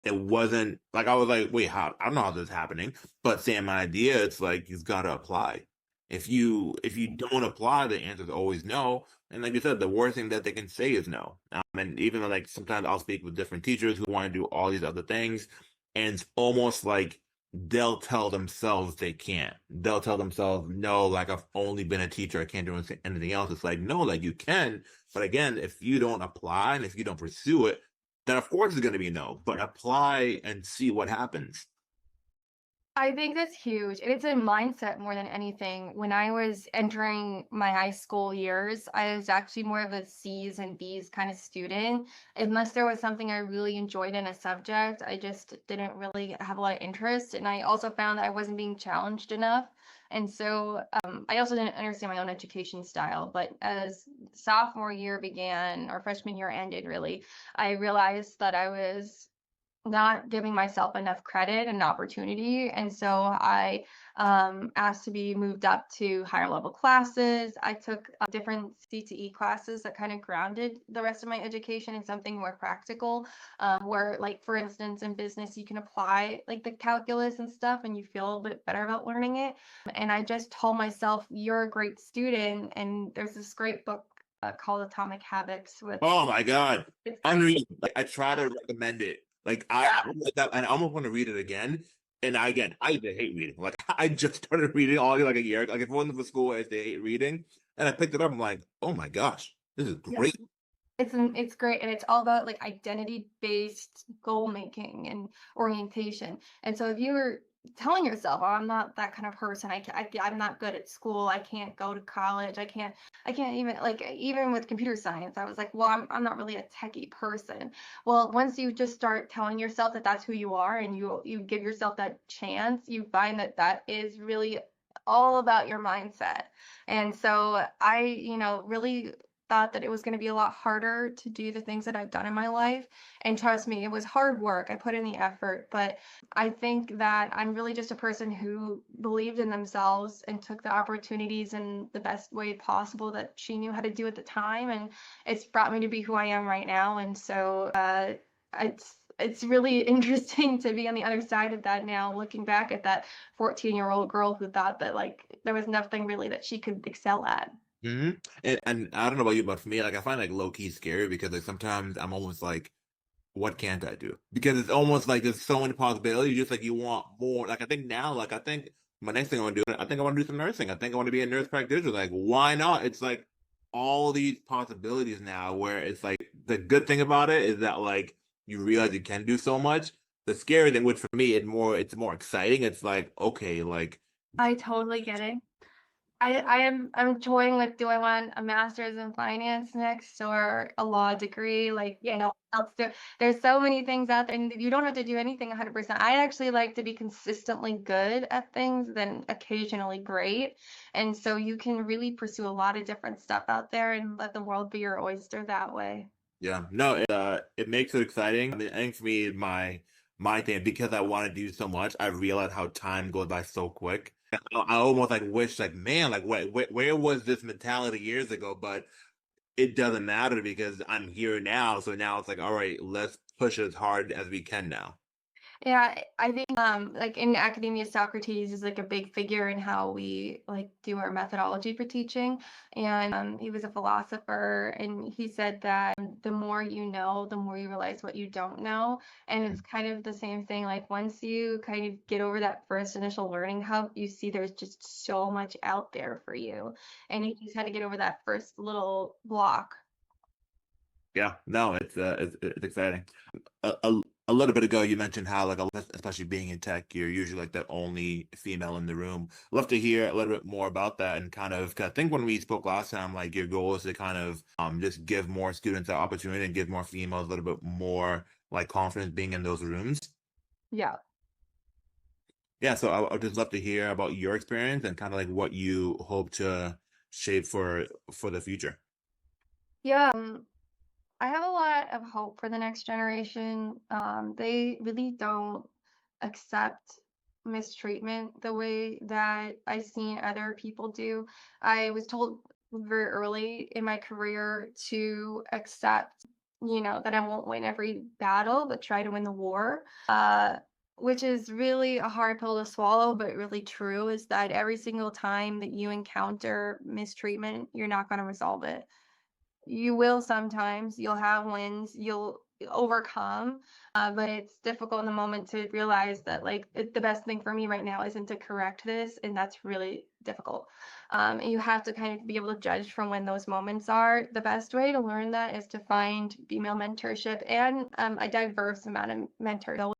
it wasn't like I was like, wait, how? I don't know how this is happening. But same idea. It's like you've got to apply. If you don't apply, the answer is always no. And like you said, the worst thing that they can say is no. And even like sometimes I'll speak with different teachers who want to do all these other things, and it's almost like they'll tell themselves they can't. They'll tell themselves, no, like I've only been a teacher, I can't do anything else. It's like, no, like you can. But again, if you don't apply and if you don't pursue it, then of course it's going to be no. But apply and see what happens. I think that's huge, and it's a mindset more than anything. When I was entering my high school years, I was actually more of a C's and B's kind of student. Unless there was something I really enjoyed in a subject, I just didn't really have a lot of interest. And I also found that I wasn't being challenged enough. And so I also didn't understand my own education style. But as sophomore year began, or freshman year ended, really, I realized that I was not giving myself enough credit and opportunity. And so I asked to be moved up to higher level classes. I took different CTE classes that kind of grounded the rest of my education in something more practical, where, like, for instance, in business, you can apply like the calculus and stuff and you feel a bit better about learning it. And I just told myself, you're a great student. And there's this great book called Atomic Habits with Oh my God. it's great. Unread. Like I try to recommend it. Like I'm like that, and I almost want to read it again. And I hate reading. Like I just started reading all like a year. Like if it wasn't for school, I stay hate reading. And I picked it up. I'm like, oh my gosh, this is Yeah. great. It's great, and it's all about, like, identity-based goal making and orientation, and so if you're telling yourself, "Oh, I'm not that kind of person, I'm not good at school, I can't go to college, I can't even," like, even with computer science, I was like, "Well, I'm not really a techie person." Well, once you just start telling yourself that that's who you are and you give yourself that chance, you find that that is really all about your mindset, and so I, really thought that it was going to be a lot harder to do the things that I've done in my life. And trust me, it was hard work. I put in the effort, but I think that I'm really just a person who believed in themselves and took the opportunities in the best way possible that she knew how to do at the time. And it's brought me to be who I am right now. And so it's really interesting to be on the other side of that now, looking back at that 14-year-old girl who thought that like there was nothing really that she could excel at. Hmm. And I don't know about you, but for me, like I find like low key scary because like sometimes I'm almost like, what can't I do? Because it's almost like there's so many possibilities. Just like you want more. Like I think now, like I think my next thing I want to do, I think I want to do some nursing. I think I want to be a nurse practitioner. Like why not? It's like all these possibilities now. Where it's like the good thing about it is that like you realize you can do so much. The scary thing, which for me, it's more exciting. It's like okay, like I totally get it. I'm toying with, do I want a master's in finance next or a law degree? Like, else there's so many things out there, and you don't have to do anything 100%. I actually like to be consistently good at things than occasionally great. And so you can really pursue a lot of different stuff out there and let the world be your oyster that way. yeah, no, it makes it exciting. I mean, I think for me, my thing because I want to do so much, I realize how time goes by so quick. I almost like wish, like, man, like, where was this mentality years ago? But it doesn't matter because I'm here now. So now it's like, all right, let's push as hard as we can now. Yeah, I think like in academia, Socrates is like a big figure in how we like do our methodology for teaching. And he was a philosopher, and he said that the more you know, the more you realize what you don't know. And it's kind of the same thing. Like once you kind of get over that first initial learning hump, you see there's just so much out there for you, and you just had to get over that first little block. Yeah, no, it's exciting. A little bit ago, you mentioned how like especially being in tech, you're usually like the only female in the room. Love to hear a little bit more about that and kind of. 'Cause I think when we spoke last time, like your goal is to kind of just give more students that opportunity and give more females a little bit more like confidence being in those rooms. Yeah. Yeah, so I'd just love to hear about your experience and kind of like what you hope to shape for the future. Yeah. I have a lot of hope for the next generation. They really don't accept mistreatment the way that I've seen other people do. I was told very early in my career to accept that I won't win every battle, but try to win the war. Which is really a hard pill to swallow, but really true is that every single time that you encounter mistreatment, you're not going to resolve it. You will sometimes, you'll have wins, you'll overcome, but it's difficult in the moment to realize that like the best thing for me right now isn't to correct this, and that's really difficult. And you have to kind of be able to judge from when those moments are. The best way to learn that is to find female mentorship and a diverse amount of mentors